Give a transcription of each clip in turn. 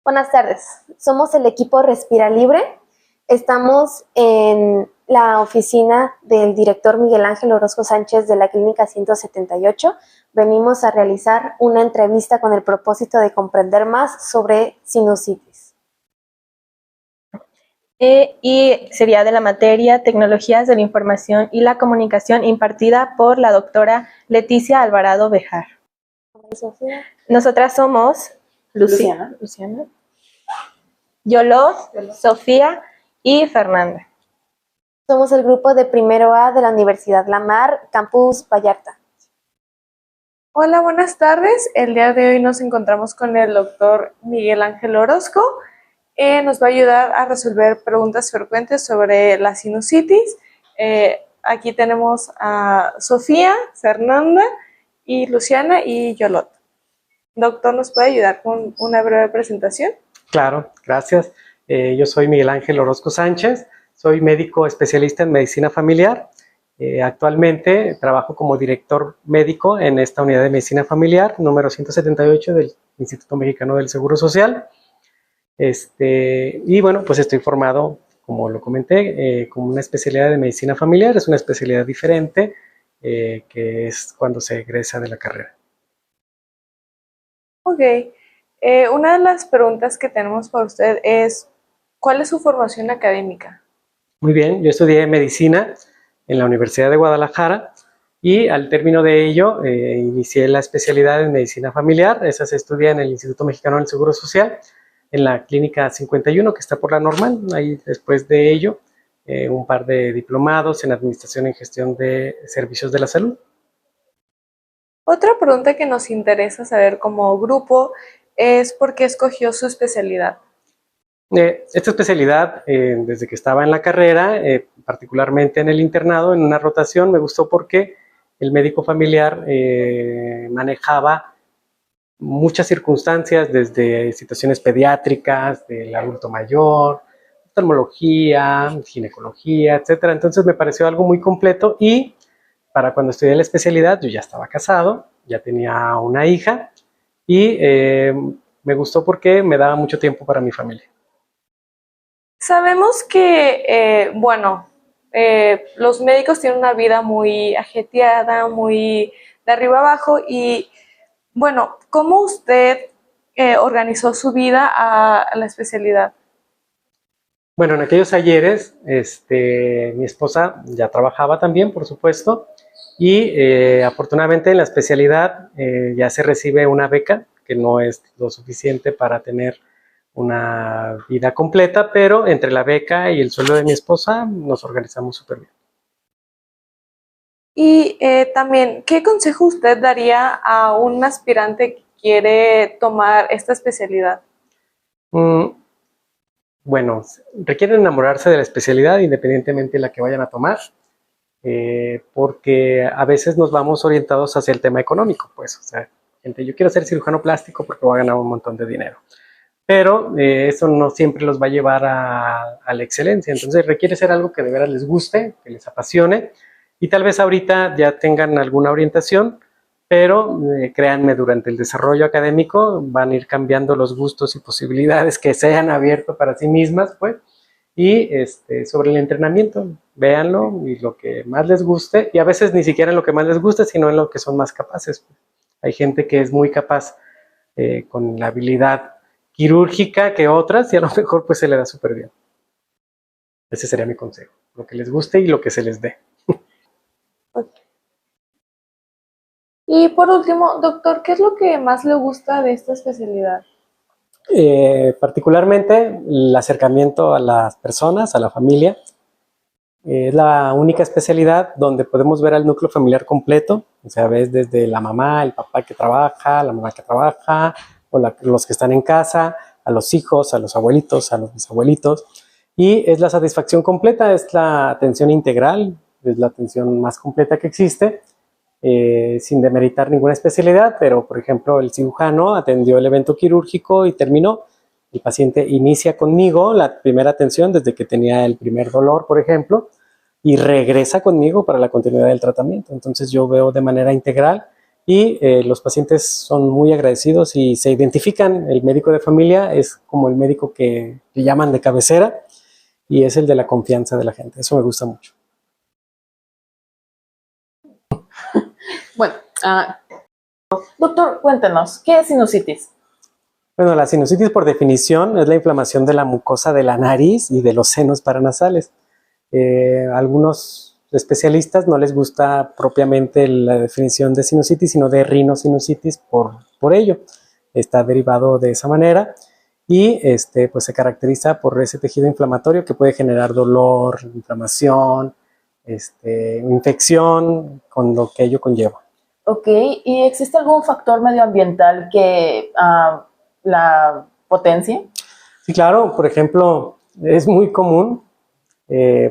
Buenas tardes, somos el equipo Respira Libre. Estamos en la oficina del director Miguel Ángel Orozco Sánchez de la Clínica 178. Venimos a realizar una entrevista con el propósito de comprender más sobre sinusitis. Y sería de la materia Tecnologías de la Información y la Comunicación, impartida por la doctora Leticia Alvarado Bejar. Sofía. Nosotras somos Luciana, Yolot, Sofía y Fernanda. Somos el grupo de primero A de la Universidad La Mar, Campus Vallarta. Hola, buenas tardes. El día de hoy nos encontramos con el doctor Miguel Ángel Orozco. Nos va a ayudar a resolver preguntas frecuentes sobre la sinusitis. Aquí tenemos a Sofía, Fernanda y Luciana y Yolot. Doctor, ¿nos puede ayudar con una breve presentación? Claro, gracias. Yo soy Miguel Ángel Orozco Sánchez, soy médico especialista en medicina familiar. Actualmente trabajo como director médico en esta unidad de medicina familiar, número 178 del Instituto Mexicano del Seguro Social. Y bueno, pues estoy formado, como lo comenté, como una especialidad de medicina familiar. Es una especialidad diferente que es cuando se egresa de la carrera. Ok. Una de las preguntas que tenemos para usted es, ¿cuál es su formación académica? Muy bien, yo estudié medicina en la Universidad de Guadalajara y al término de ello inicié la especialidad en medicina familiar. Esa se estudia en el Instituto Mexicano del Seguro Social, en la Clínica 51, que está por la Normal. Ahí, después de ello, un par de diplomados en Administración y Gestión de Servicios de la Salud. Otra pregunta que nos interesa saber como grupo es ¿por qué escogió su especialidad? Esta especialidad, desde que estaba en la carrera, particularmente en el internado, en una rotación, me gustó porque el médico familiar manejaba muchas circunstancias, desde situaciones pediátricas, del adulto mayor, oftalmología, ginecología, etcétera. Entonces me pareció algo muy completo y para cuando estudié la especialidad yo ya estaba casado, ya tenía una hija y me gustó porque me daba mucho tiempo para mi familia. Sabemos que, los médicos tienen una vida muy ajetreada, muy de arriba abajo y, bueno, ¿cómo usted organizó su vida a la especialidad? Bueno, en aquellos ayeres, mi esposa ya trabajaba también, por supuesto, y afortunadamente en la especialidad ya se recibe una beca, que no es lo suficiente para tener una vida completa, pero entre la beca y el sueldo de mi esposa nos organizamos súper bien. Y también, ¿qué consejo usted daría a un aspirante que quiere tomar esta especialidad? Bueno, requieren enamorarse de la especialidad independientemente de la que vayan a tomar, porque a veces nos vamos orientados hacia el tema económico, pues, o sea, gente, yo quiero ser cirujano plástico porque voy a ganar un montón de dinero. Pero eso no siempre los va a llevar a la excelencia. Entonces requiere ser algo que de veras les guste, que les apasione, y tal vez ahorita ya tengan alguna orientación, pero créanme, durante el desarrollo académico van a ir cambiando los gustos y posibilidades que se hayan abierto para sí mismas, pues, y sobre el entrenamiento, véanlo y lo que más les guste, y a veces ni siquiera en lo que más les guste, sino en lo que son más capaces. Hay gente que es muy capaz con la habilidad quirúrgica que otras y a lo mejor pues se le da súper bien. Ese sería mi consejo, lo que les guste y lo que se les dé. Okay. Y por último, doctor, ¿qué es lo que más le gusta de esta especialidad? Particularmente el acercamiento a las personas, a la familia. Es la única especialidad donde podemos ver al núcleo familiar completo, o sea, ves desde la mamá, el papá que trabaja, la mamá que trabaja, o los que están en casa, a los hijos, a los abuelitos, a los bisabuelitos, y es la satisfacción completa, es la atención integral, es la atención más completa que existe, sin demeritar ninguna especialidad, pero por ejemplo el cirujano atendió el evento quirúrgico y terminó, el paciente inicia conmigo la primera atención desde que tenía el primer dolor, por ejemplo, y regresa conmigo para la continuidad del tratamiento. Entonces yo veo de manera integral y los pacientes son muy agradecidos y se identifican. El médico de familia es como el médico que llaman de cabecera y es el de la confianza de la gente. Eso me gusta mucho. Bueno, doctor, cuéntenos, ¿qué es sinusitis? Bueno, la sinusitis por definición es la inflamación de la mucosa de la nariz y de los senos paranasales. Algunos especialistas no les gusta propiamente la definición de sinusitis, sino de rinosinusitis por ello. Está derivado de esa manera y pues se caracteriza por ese tejido inflamatorio que puede generar dolor, inflamación, infección, con lo que ello conlleva. Ok, ¿y existe algún factor medioambiental que la potencie? Sí, claro. Por ejemplo, es muy común,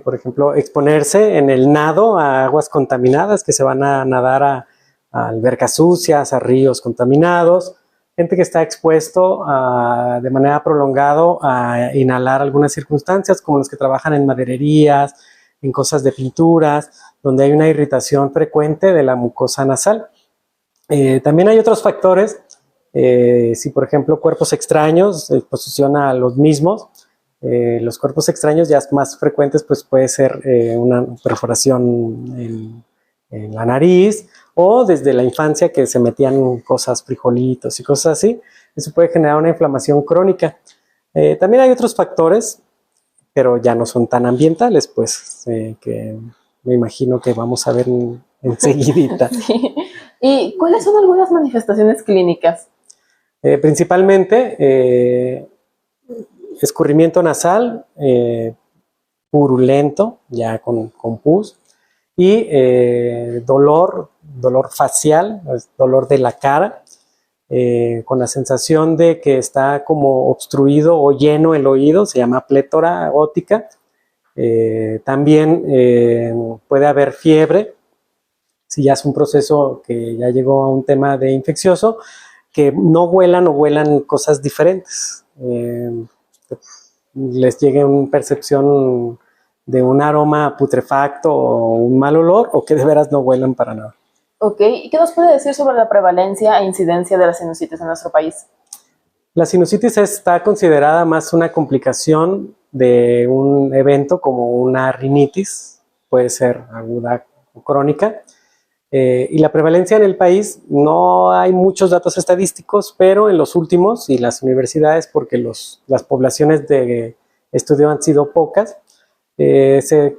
por ejemplo, exponerse en el nado a aguas contaminadas, que se van a nadar a albercas sucias, a ríos contaminados. Gente que está expuesto de manera prolongada a inhalar algunas circunstancias, como los que trabajan en madererías, en cosas de pinturas, donde hay una irritación frecuente de la mucosa nasal. También hay otros factores. Si, por ejemplo, cuerpos extraños, exposición a los mismos, los cuerpos extraños ya más frecuentes, pues puede ser una perforación en la nariz, o desde la infancia que se metían cosas, frijolitos y cosas así. Eso puede generar una inflamación crónica. También hay otros factores, pero ya no son tan ambientales, pues, que me imagino que vamos a ver enseguidita. Sí. ¿Y cuáles son algunas manifestaciones clínicas? Principalmente escurrimiento nasal, purulento, ya con pus, y dolor facial, dolor de la cara, con la sensación de que está como obstruido o lleno el oído, se llama plétora ótica. También puede haber fiebre, si ya es un proceso que ya llegó a un tema de infeccioso, que no huelan o huelan cosas diferentes. Les llegue una percepción de un aroma putrefacto o un mal olor, o que de veras no huelan para nada. Ok, ¿y qué nos puede decir sobre la prevalencia e incidencia de la sinusitis en nuestro país? La sinusitis está considerada más una complicación de un evento como una rinitis, puede ser aguda o crónica. Y la prevalencia en el país, no hay muchos datos estadísticos, pero en los últimos, y las universidades, porque las poblaciones de estudio han sido pocas, se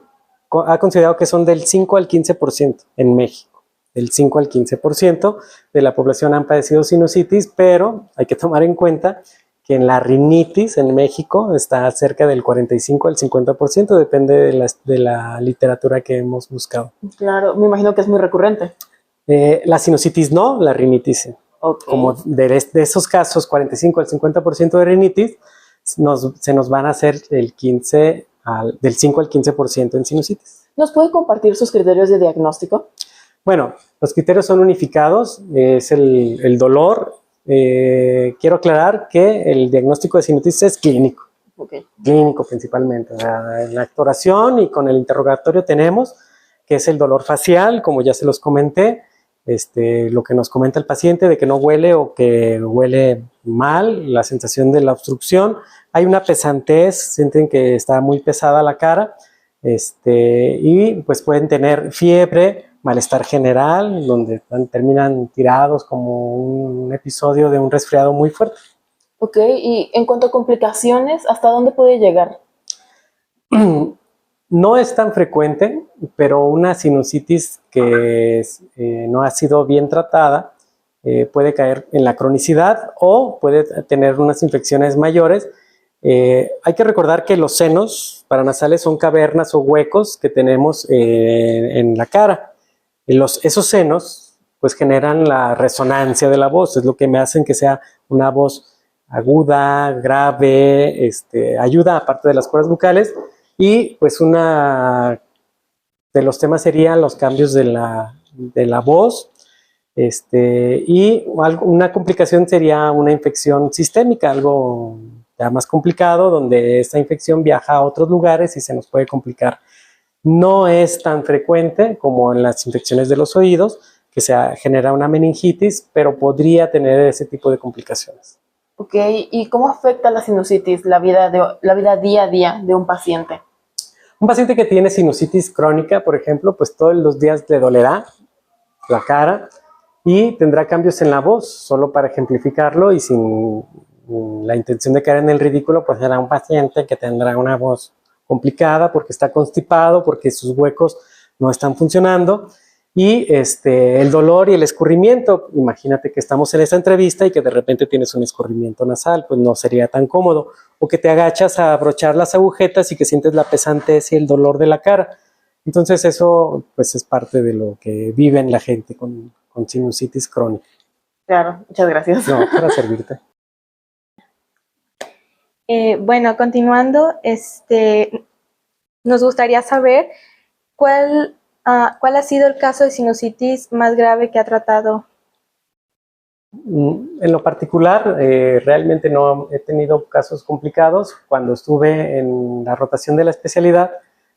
ha considerado que son del 5 al 15% en México. Del 5 al 15% de la población han padecido sinusitis, pero hay que tomar en cuenta que en la rinitis en México está cerca del 45 al 50%, depende de la literatura que hemos buscado. Claro, me imagino que es muy recurrente. La sinusitis no, la rinitis sí. Okay. Como de esos casos, 45 al 50% de rinitis, se nos van a hacer del 5 al 15% en sinusitis. ¿Nos puede compartir sus criterios de diagnóstico? Bueno, los criterios son unificados, es el dolor. Quiero aclarar que el diagnóstico de sinusitis es clínico. Okay. Clínico principalmente. En la exploración y con el interrogatorio tenemos que es el dolor facial, como ya se los comenté, lo que nos comenta el paciente de que no huele o que huele mal, la sensación de la obstrucción. Hay una pesantez, sienten que está muy pesada la cara, y pues pueden tener fiebre, malestar general, donde terminan tirados como un episodio de un resfriado muy fuerte. Ok, y en cuanto a complicaciones, ¿hasta dónde puede llegar? No es tan frecuente, pero una sinusitis que no ha sido bien tratada puede caer en la cronicidad o puede tener unas infecciones mayores. Hay que recordar que los senos paranasales son cavernas o huecos que tenemos en la cara. Esos senos pues generan la resonancia de la voz, es lo que me hacen que sea una voz aguda, grave, ayuda aparte de las cuerdas vocales. Y pues una de los temas serían los cambios de la voz, y una complicación sería una infección sistémica, algo ya más complicado, donde esta infección viaja a otros lugares y se nos puede complicar. No es tan frecuente como en las infecciones de los oídos, que genera una meningitis, pero podría tener ese tipo de complicaciones. Ok, ¿y cómo afecta la sinusitis la vida día a día de un paciente? Un paciente que tiene sinusitis crónica, por ejemplo, pues todos los días le dolerá la cara y tendrá cambios en la voz, solo para ejemplificarlo y sin la intención de caer en el ridículo, pues será un paciente que tendrá una voz complicada porque está constipado, porque sus huecos no están funcionando. Y el dolor y el escurrimiento, imagínate que estamos en esta entrevista y que de repente tienes un escurrimiento nasal, pues no sería tan cómodo. O que te agachas a abrochar las agujetas y que sientes la pesantez y el dolor de la cara. Entonces eso pues es parte de lo que viven la gente con sinusitis crónica. Claro, muchas gracias. No, para servirte. Bueno, continuando, nos gustaría saber cuál ha sido el caso de sinusitis más grave que ha tratado. En lo particular, realmente no he tenido casos complicados. Cuando estuve en la rotación de la especialidad,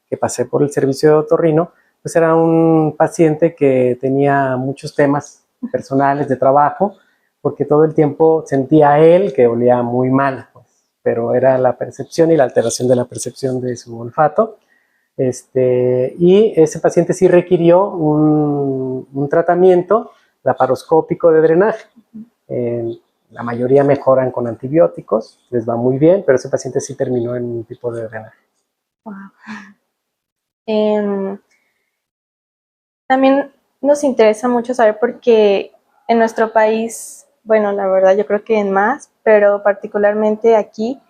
que pasé por el servicio de otorrino, pues era un paciente que tenía muchos temas personales de trabajo, porque todo el tiempo sentía él que olía muy mal, pues, pero era la percepción y la alteración de la percepción de su olfato. Y ese paciente sí requirió un tratamiento laparoscópico de drenaje. La mayoría mejoran con antibióticos, les va muy bien, pero ese paciente sí terminó en un tipo de drenaje. Wow. También nos interesa mucho saber porque en nuestro país, bueno, la verdad yo creo que en más, pero particularmente aquí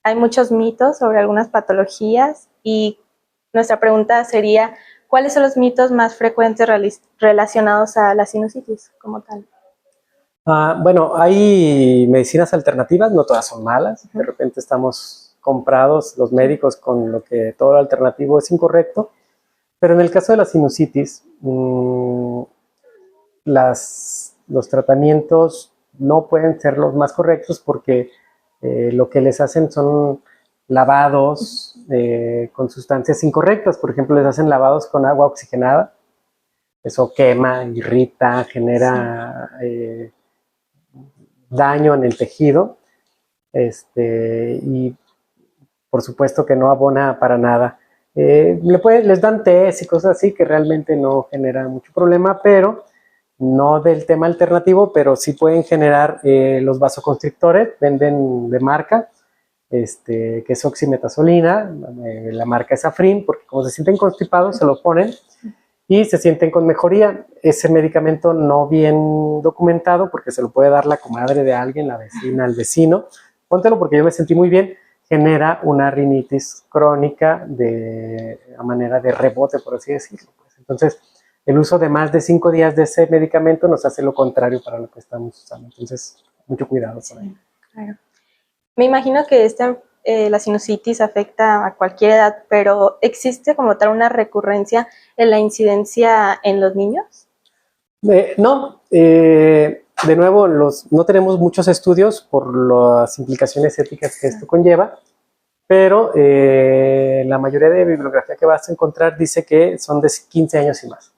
hay muchos mitos sobre algunas patologías y nuestra pregunta sería, ¿cuáles son los mitos más frecuentes relacionados a la sinusitis como tal? Bueno, hay medicinas alternativas, no todas son malas. De repente estamos comprados los médicos con lo que todo lo alternativo es incorrecto. Pero en el caso de la sinusitis, los tratamientos no pueden ser los más correctos porque lo que les hacen son lavados con sustancias incorrectas. Por ejemplo, les hacen lavados con agua oxigenada. Eso quema, irrita, genera daño en el tejido. Y por supuesto que no abona para nada. Les dan tés y cosas así que realmente no generan mucho problema, pero no del tema alternativo, pero sí pueden generar los vasoconstrictores, venden de marca, que es oximetazolina, la marca es Afrin, porque como se sienten constipados se lo ponen y se sienten con mejoría. Ese medicamento no bien documentado, porque se lo puede dar la comadre de alguien, la vecina, el vecino, póntelo porque yo me sentí muy bien, genera una rinitis crónica a manera de rebote, por así decirlo. Entonces, el uso de más de 5 días de ese medicamento nos hace lo contrario para lo que estamos usando. Entonces, mucho cuidado por ahí. Claro. Me imagino que la sinusitis afecta a cualquier edad, pero ¿existe como tal una recurrencia en la incidencia en los niños? No. De nuevo, no tenemos muchos estudios por las implicaciones éticas que esto conlleva, pero la mayoría de bibliografía que vas a encontrar dice que son de 15 años y más.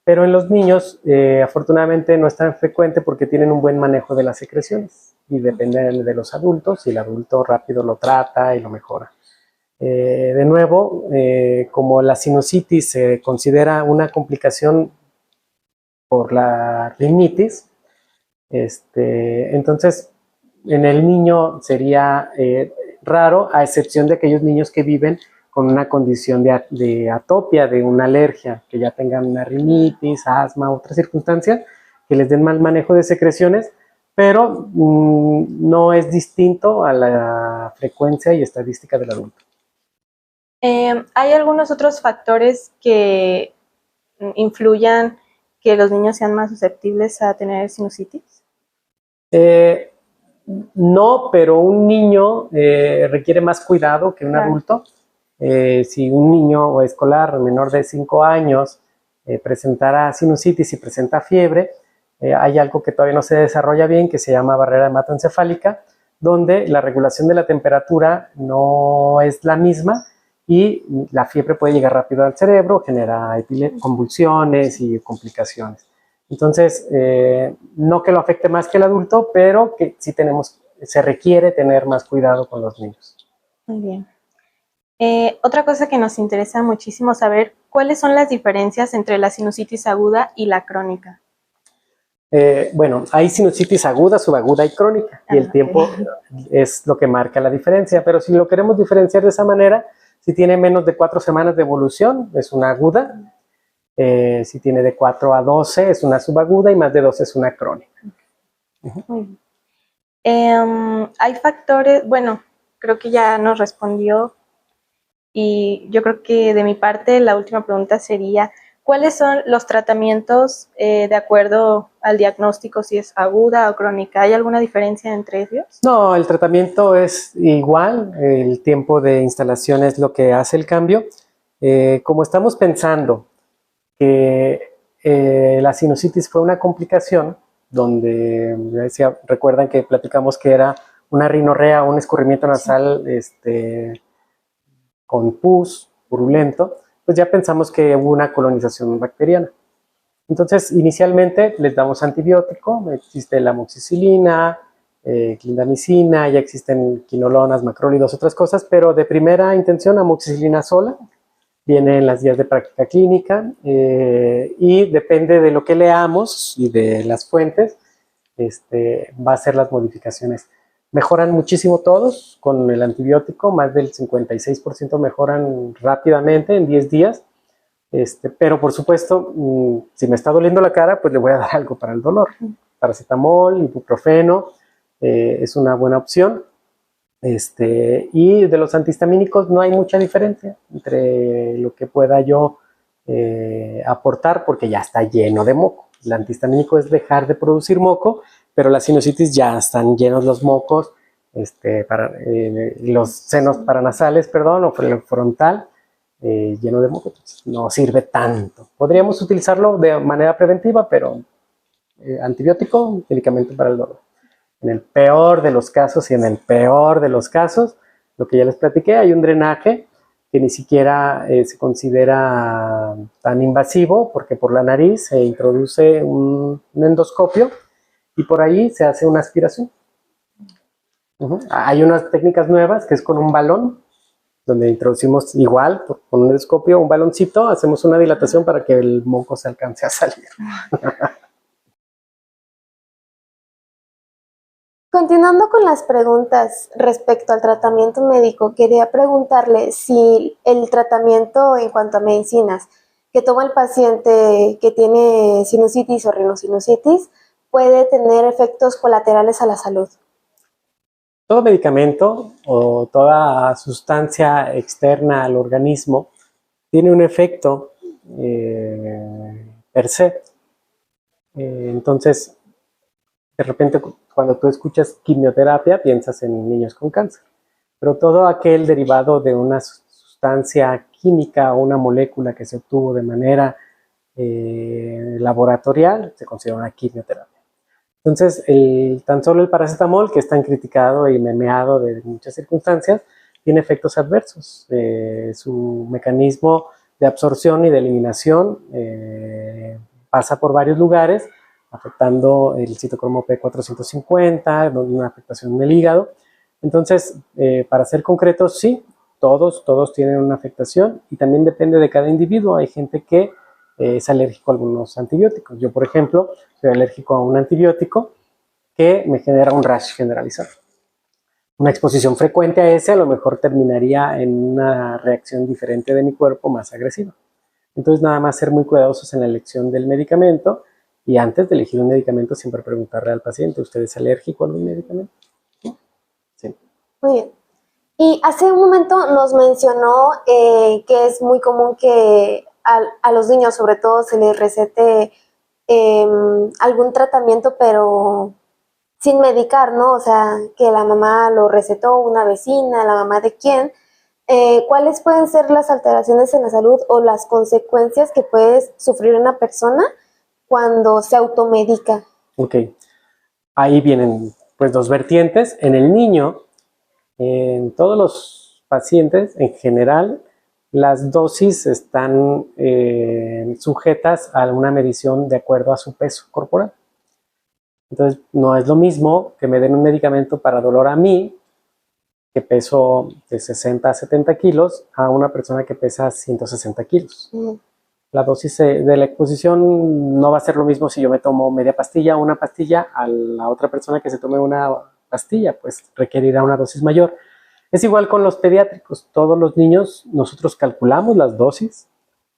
Pero en los niños, afortunadamente, no es tan frecuente porque tienen un buen manejo de las secreciones y depende de los adultos y el adulto rápido lo trata y lo mejora. De nuevo, como la sinusitis se considera una complicación por la rinitis, entonces en el niño sería raro, a excepción de aquellos niños que viven con una condición de atopia, de una alergia, que ya tengan una rinitis, asma, otras circunstancias, que les den mal manejo de secreciones, pero no es distinto a la frecuencia y estadística del adulto. ¿Hay algunos otros factores que influyan que los niños sean más susceptibles a tener sinusitis? No, pero un niño requiere más cuidado que un adulto. Si un niño escolar menor de 5 años presentara sinusitis y presenta fiebre, hay algo que todavía no se desarrolla bien que se llama barrera hematoencefálica, donde la regulación de la temperatura no es la misma y la fiebre puede llegar rápido al cerebro, genera convulsiones y complicaciones. Entonces, no que lo afecte más que el adulto, pero que sí se requiere tener más cuidado con los niños. Muy bien. Otra cosa que nos interesa muchísimo saber, ¿cuáles son las diferencias entre la sinusitis aguda y la crónica? Bueno, hay sinusitis aguda, subaguda y crónica, y el tiempo es lo que marca la diferencia, pero si lo queremos diferenciar de esa manera, si tiene menos de 4 semanas de evolución, es una aguda, si tiene de 4 a 12 es una subaguda y más de 12 es una crónica. Muy bien. Hay factores, bueno, creo que ya nos respondió y yo creo que de mi parte la última pregunta sería, ¿cuáles son los tratamientos de acuerdo al diagnóstico, si es aguda o crónica? ¿Hay alguna diferencia entre ellos? No, el tratamiento es igual, el tiempo de instalación es lo que hace el cambio. Como estamos pensando que la sinusitis fue una complicación, donde, recuerdan que platicamos que era una rinorrea, un escurrimiento nasal con pus purulento, pues ya pensamos que hubo una colonización bacteriana. Entonces, inicialmente les damos antibiótico, existe la amoxicilina, clindamicina, ya existen quinolonas, macrólidos, otras cosas, pero de primera intención amoxicilina sola, viene en las guías de práctica clínica y depende de lo que leamos y de las fuentes, va a ser las modificaciones. Mejoran muchísimo todos con el antibiótico, más del 56% mejoran rápidamente en 10 días, pero por supuesto, si me está doliendo la cara, pues le voy a dar algo para el dolor. Paracetamol, ibuprofeno, es una buena opción. Y de los antihistamínicos no hay mucha diferencia entre lo que pueda yo aportar, porque ya está lleno de moco. El antihistamínico es dejar de producir moco, pero la sinusitis ya están llenos los mocos, los senos paranasales, perdón, o el frontal, lleno de moco, entonces no sirve tanto. Podríamos utilizarlo de manera preventiva, pero antibiótico, medicamento para el dolor. En el peor de los casos, y en el peor de los casos, lo que ya les platiqué, hay un drenaje que ni siquiera se considera tan invasivo, porque por la nariz se introduce un endoscopio y por ahí se hace una aspiración. Hay unas técnicas nuevas que es con un balón, donde introducimos igual, con un endoscopio, un baloncito, hacemos una dilatación para que el moco se alcance a salir. Continuando con las preguntas respecto al tratamiento médico, quería preguntarle si el tratamiento en cuanto a medicinas que toma el paciente que tiene sinusitis o rinosinusitis puede tener efectos colaterales a la salud. Todo medicamento o toda sustancia externa al organismo tiene un efecto per se. Entonces, de repente, cuando tú escuchas quimioterapia, piensas en niños con cáncer. Pero todo aquel derivado de una sustancia química o una molécula que se obtuvo de manera laboratorial se considera una quimioterapia. Entonces, tan solo el paracetamol, que es tan criticado y memeado de muchas circunstancias, tiene efectos adversos. Su mecanismo de absorción y de eliminación pasa por varios lugares, afectando el citocromo P450, una afectación en el hígado. Entonces, para ser concretos, sí, todos tienen una afectación y también depende de cada individuo. Hay gente que es alérgico a algunos antibióticos. Yo, por ejemplo, soy alérgico a un antibiótico que me genera un rash generalizado. Una exposición frecuente a ese a lo mejor terminaría en una reacción diferente de mi cuerpo más agresiva. Entonces, nada más ser muy cuidadosos en la elección del medicamento y antes de elegir un medicamento siempre preguntarle al paciente, ¿usted es alérgico a algún medicamento? Sí. Muy bien. Y hace un momento nos mencionó que es muy común que a los niños, sobre todo, se les recete algún tratamiento, pero sin medicar, ¿no? O sea, que la mamá lo recetó, una vecina, la mamá de quién. ¿Cuáles pueden ser las alteraciones en la salud o las consecuencias que puede sufrir una persona cuando se automedica? Ok. Ahí vienen pues dos vertientes. En el niño, en todos los pacientes, en general, las dosis están sujetas a una medición de acuerdo a su peso corporal. Entonces, no es lo mismo que me den un medicamento para dolor a mí, que peso de 60 a 70 kilos, a una persona que pesa 160 kilos. La dosis de la exposición no va a ser lo mismo si yo me tomo media pastilla o una pastilla a la otra persona que se tome una pastilla, pues requerirá una dosis mayor. Es igual con los pediátricos. Todos los niños, nosotros calculamos las dosis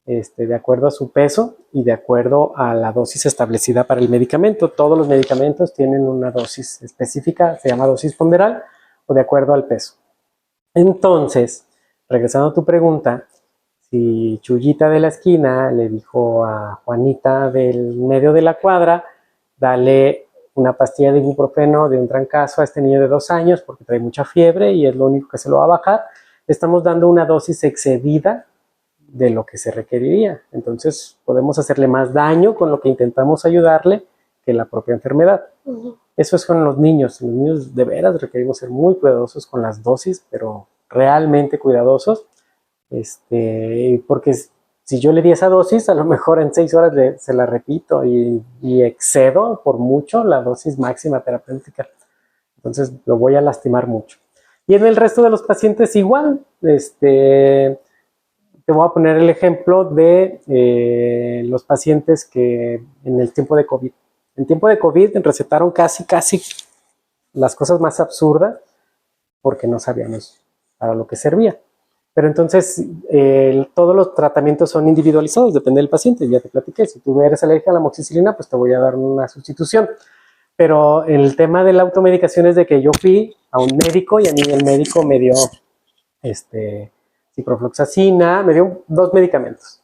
de acuerdo a su peso y de acuerdo a la dosis establecida para el medicamento. Todos los medicamentos tienen una dosis específica, se llama dosis ponderal, o de acuerdo al peso. Entonces, regresando a tu pregunta, si Chuyita de la esquina le dijo a Juanita del medio de la cuadra, dale una pastilla de ibuprofeno de un trancazo a este niño de 2 años porque trae mucha fiebre y es lo único que se lo va a bajar, le estamos dando una dosis excedida de lo que se requeriría. Entonces podemos hacerle más daño con lo que intentamos ayudarle que la propia enfermedad. Eso es con los niños. Los niños de veras requerimos ser muy cuidadosos con las dosis, pero realmente cuidadosos, porque si yo le di esa dosis, a lo mejor en 6 horas se la repito y excedo por mucho la dosis máxima terapéutica. Entonces lo voy a lastimar mucho. Y en el resto de los pacientes igual, te voy a poner el ejemplo de los pacientes que en el tiempo de COVID. En tiempo de COVID recetaron casi las cosas más absurdas porque no sabíamos para lo que servía. Pero entonces todos los tratamientos son individualizados, depende del paciente, ya te platiqué. Si tú eres alérgica a la amoxicilina, pues te voy a dar una sustitución. Pero el tema de la automedicación es de que yo fui a un médico y a mí el médico me dio ciprofloxacina, me dio 2 medicamentos.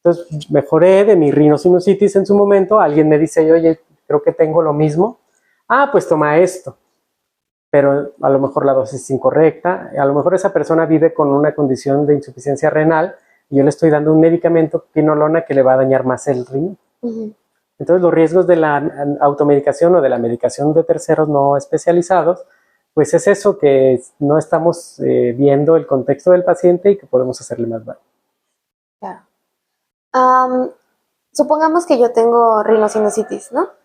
Entonces mejoré de mi rinosinusitis en su momento. Alguien me dice, oye, creo que tengo lo mismo. Ah, pues toma esto. Pero a lo mejor la dosis es incorrecta. A lo mejor esa persona vive con una condición de insuficiencia renal y yo le estoy dando un medicamento, quinolona, que le va a dañar más el riñón. Entonces los riesgos de la automedicación o de la medicación de terceros no especializados, pues es eso, que no estamos viendo el contexto del paciente y que podemos hacerle más daño. Claro. Supongamos que yo tengo rinosinusitis, ¿no?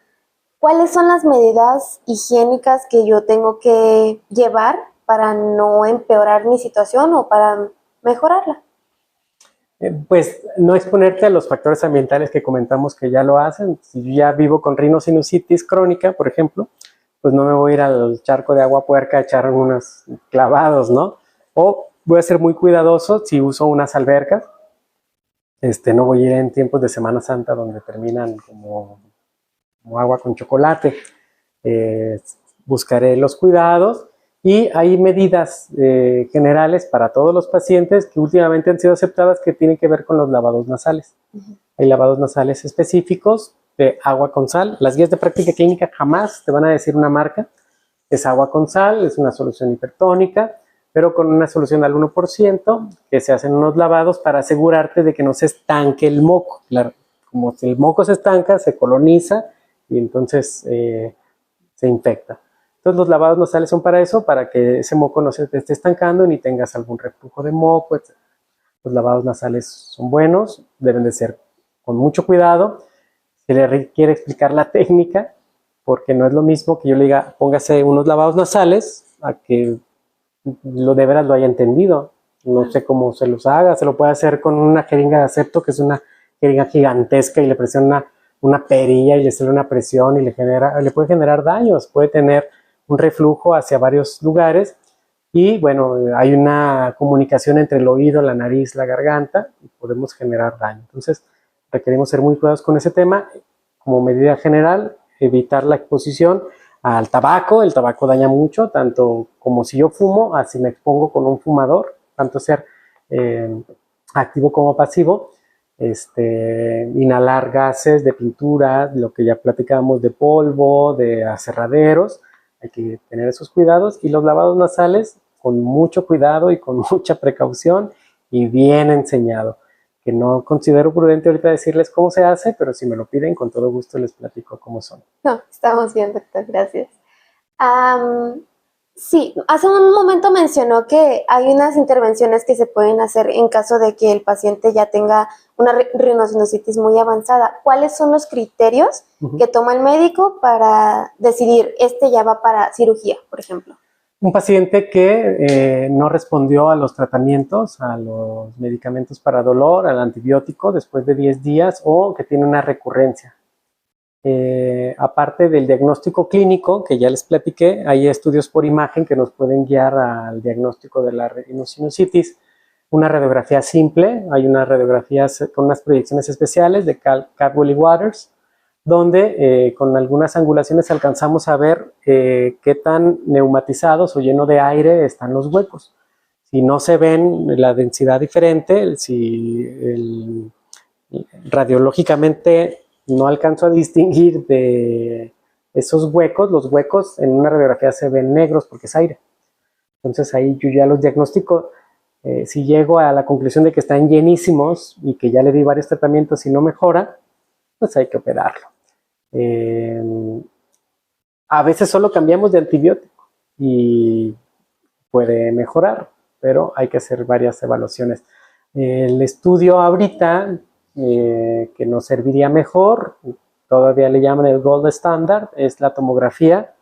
¿Cuáles son las medidas higiénicas que yo tengo que llevar para no empeorar mi situación o para mejorarla? Pues no exponerte a los factores ambientales que comentamos que ya lo hacen. Si yo ya vivo con rinosinusitis crónica, por ejemplo, pues no me voy a ir al charco de agua puerca a echar unos clavados, ¿no? O voy a ser muy cuidadoso si uso unas albercas. No voy a ir en tiempos de Semana Santa donde terminan como agua con chocolate. Buscaré los cuidados y hay medidas generales para todos los pacientes que últimamente han sido aceptadas que tienen que ver con los lavados nasales. Hay lavados nasales específicos de agua con sal. Las guías de práctica clínica jamás te van a decir una marca. Es agua con sal, es una solución hipertónica, pero con una solución al 1%, que se hacen unos lavados para asegurarte de que no se estanque el moco. Como si el moco se estanca, se coloniza y entonces se infecta. Entonces los lavados nasales son para eso, para que ese moco no se te esté estancando ni tengas algún reflujo de moco, etc. Los lavados nasales son buenos, deben de ser con mucho cuidado. Se le requiere explicar la técnica, porque no es lo mismo que yo le diga, póngase unos lavados nasales, a que de veras lo haya entendido. No sé cómo se los haga, se lo puede hacer con una jeringa de asepto, que es una jeringa gigantesca, y le presiona una perilla y le sale una presión y le puede generar daños, puede tener un reflujo hacia varios lugares y bueno, hay una comunicación entre el oído, la nariz, la garganta y podemos generar daño. Entonces requerimos ser muy cuidadosos con ese tema. Como medida general, evitar la exposición al tabaco. El tabaco daña mucho, tanto como si yo fumo, así me expongo con un fumador, tanto ser activo como pasivo. Inhalar gases de pintura, lo que ya platicábamos de polvo, de aserraderos, hay que tener esos cuidados. Y los lavados nasales con mucho cuidado y con mucha precaución y bien enseñado, que no considero prudente ahorita decirles cómo se hace, pero si me lo piden, con todo gusto les platico cómo son. No, estamos bien, doctor, gracias. Sí, hace un momento mencionó que hay unas intervenciones que se pueden hacer en caso de que el paciente ya tenga una rinosinusitis muy avanzada. ¿Cuáles son los criterios que toma el médico para decidir este ya va para cirugía, por ejemplo? Un paciente que no respondió a los tratamientos, a los medicamentos para dolor, al antibiótico después de 10 días o que tiene una recurrencia. Aparte del diagnóstico clínico, que ya les platiqué, hay estudios por imagen que nos pueden guiar al diagnóstico de la rhinosinusitis. Una radiografía simple, hay unas radiografías con unas proyecciones especiales de Caldwell y Waters, donde con algunas angulaciones alcanzamos a ver qué tan neumatizados o lleno de aire están los huecos. Si no se ven la densidad diferente, si radiológicamente no alcanzo a distinguir de esos huecos, los huecos en una radiografía se ven negros porque es aire. Entonces ahí yo ya los diagnostico. Si llego a la conclusión de que están llenísimos y que ya le di varios tratamientos y no mejora, pues hay que operarlo. A veces solo cambiamos de antibiótico y puede mejorar, pero hay que hacer varias evaluaciones. El estudio ahorita que nos serviría mejor, todavía le llaman el gold standard, es la tomografía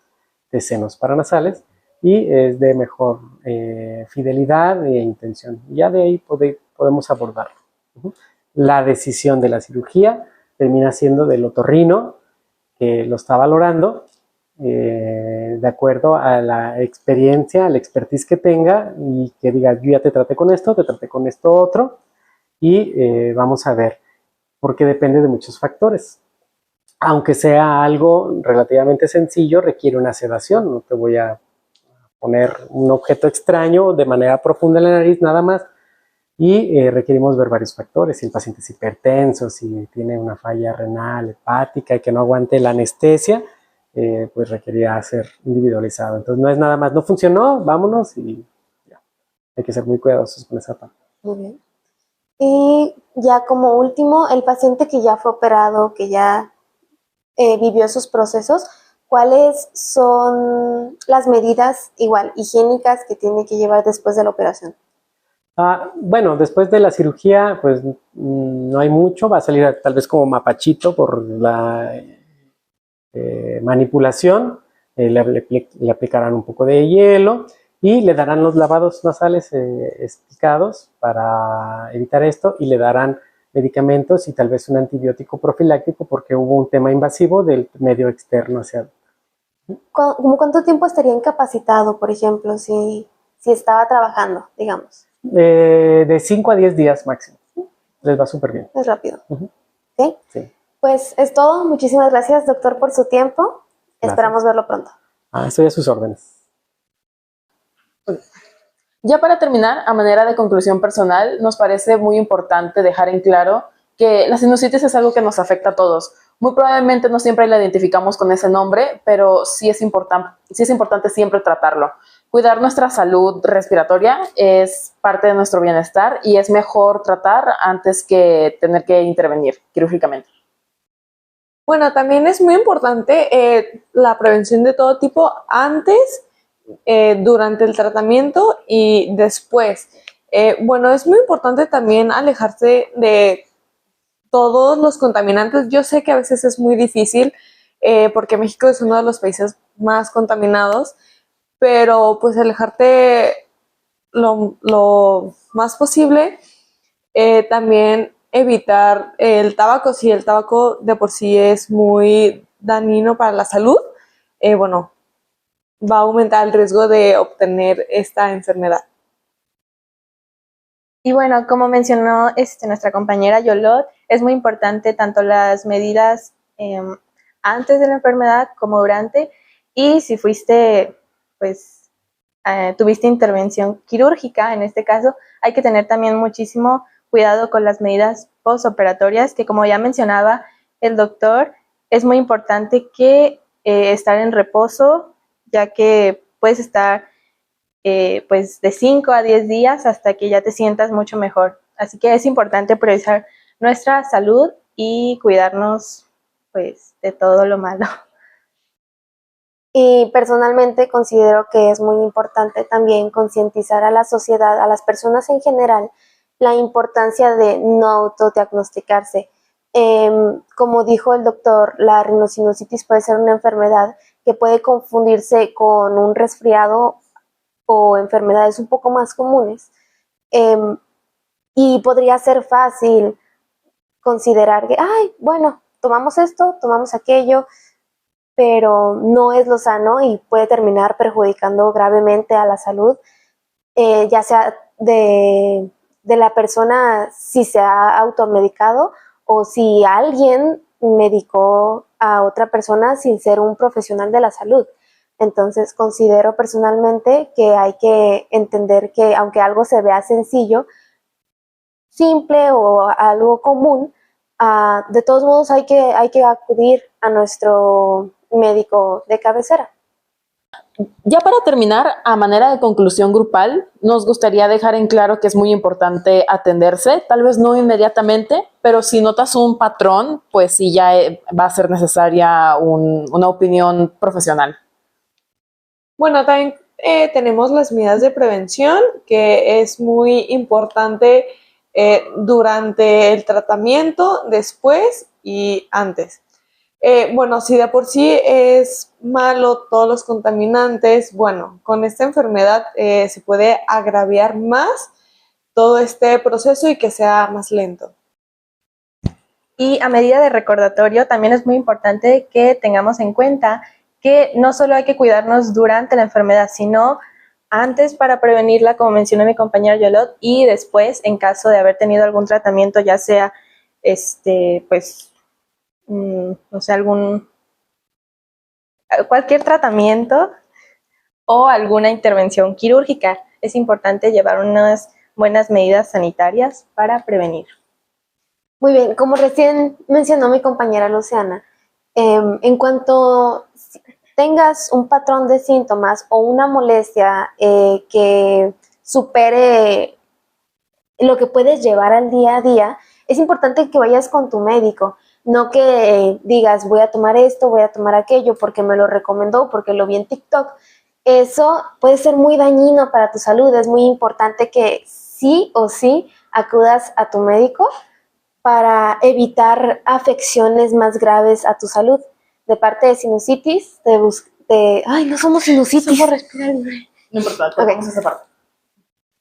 de senos paranasales y es de mejor fidelidad e intención. Ya de ahí podemos abordarlo. La decisión de la cirugía termina siendo del otorrino, que lo está valorando de acuerdo a la experiencia, a la expertise que tenga y que diga, yo ya te traté con esto otro y vamos a ver, porque depende de muchos factores. Aunque sea algo relativamente sencillo, requiere una sedación, no te voy a poner un objeto extraño de manera profunda en la nariz nada más, y requerimos ver varios factores, si el paciente es hipertenso, si tiene una falla renal, hepática y que no aguante la anestesia, pues requería ser individualizado. Entonces no es nada más, no funcionó, vámonos y ya. Hay que ser muy cuidadosos con esa parte. Muy bien. Y ya como último, el paciente que ya fue operado, que ya vivió esos procesos, ¿cuáles son las medidas igual higiénicas que tiene que llevar después de la operación? Bueno, después de la cirugía, pues no hay mucho, va a salir tal vez como mapachito por la manipulación, le aplicarán un poco de hielo y le darán los lavados nasales explicados para evitar esto y le darán medicamentos y tal vez un antibiótico profiláctico porque hubo un tema invasivo del medio externo hacia. ¿Cómo cuánto tiempo estaría incapacitado, por ejemplo, si estaba trabajando, digamos? De 5 a 10 días máximo. Les va súper bien. Es rápido. ¿Sí? Sí. Pues es todo. Muchísimas gracias, doctor, por su tiempo. Gracias. Esperamos verlo pronto. Estoy a sus órdenes. Ya para terminar, a manera de conclusión personal, nos parece muy importante dejar en claro que la sinusitis es algo que nos afecta a todos. Muy probablemente no siempre la identificamos con ese nombre, pero sí es importante siempre tratarlo. Cuidar nuestra salud respiratoria es parte de nuestro bienestar y es mejor tratar antes que tener que intervenir quirúrgicamente. Bueno, también es muy importante la prevención de todo tipo antes, durante el tratamiento y después. Bueno, es muy importante también alejarse de todos los contaminantes. Yo sé que a veces es muy difícil porque México es uno de los países más contaminados, pero pues alejarte lo más posible. También evitar el tabaco, si el tabaco de por sí es muy dañino para la salud, bueno, va a aumentar el riesgo de obtener esta enfermedad. Y bueno, como mencionó nuestra compañera Yolot, es muy importante tanto las medidas antes de la enfermedad como durante, y si fuiste, pues, tuviste intervención quirúrgica, en este caso, hay que tener también muchísimo cuidado con las medidas postoperatorias, que como ya mencionaba el doctor, es muy importante que estar en reposo, ya que puedes estar pues de 5 a 10 días hasta que ya te sientas mucho mejor. Así que es importante priorizar nuestra salud y cuidarnos pues de todo lo malo. Y personalmente considero que es muy importante también concientizar a la sociedad, a las personas en general, la importancia de no autodiagnosticarse. Como dijo el doctor, la rinosinusitis puede ser una enfermedad que puede confundirse con un resfriado o enfermedades un poco más comunes. Y podría ser fácil considerar que, ay, bueno, tomamos esto, tomamos aquello, pero no es lo sano y puede terminar perjudicando gravemente a la salud, ya sea de la persona si se ha automedicado o si alguien medicó a otra persona sin ser un profesional de la salud. Entonces considero personalmente que hay que entender que aunque algo se vea sencillo, simple o algo común, de todos modos hay que acudir a nuestro médico de cabecera. Ya para terminar, a manera de conclusión grupal, nos gustaría dejar en claro que es muy importante atenderse, tal vez no inmediatamente, pero si notas un patrón, pues sí ya va a ser necesaria una opinión profesional. Bueno, también tenemos las medidas de prevención, que es muy importante durante el tratamiento, después y antes. Bueno, si de por sí es malo todos los contaminantes, bueno, con esta enfermedad se puede agraviar más todo este proceso y que sea más lento. Y a medida de recordatorio, también es muy importante que tengamos en cuenta que no solo hay que cuidarnos durante la enfermedad, sino antes para prevenirla, como mencionó mi compañera Yolot, y después en caso de haber tenido algún tratamiento, ya sea, no sé, cualquier tratamiento o alguna intervención quirúrgica. Es importante llevar unas buenas medidas sanitarias para prevenir. Muy bien, como recién mencionó mi compañera Luciana, en cuanto tengas un patrón de síntomas o una molestia que supere lo que puedes llevar al día a día, es importante que vayas con tu médico, no que digas voy a tomar esto, voy a tomar aquello porque me lo recomendó, porque lo vi en TikTok. Eso puede ser muy dañino para tu salud. Es muy importante que sí o sí acudas a tu médico para evitar afecciones más graves a tu salud. De parte de sinusitis, ay, no somos sinusitis. Somos Respira Libre. No importa, Okay. esa parte.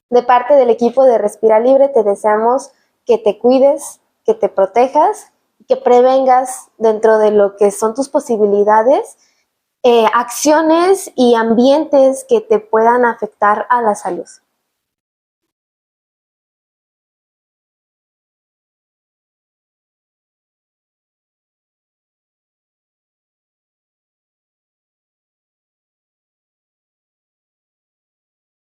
De parte del equipo de Respira Libre, te deseamos que te cuides, que te protejas, que prevengas dentro de lo que son tus posibilidades, acciones y ambientes que te puedan afectar a la salud.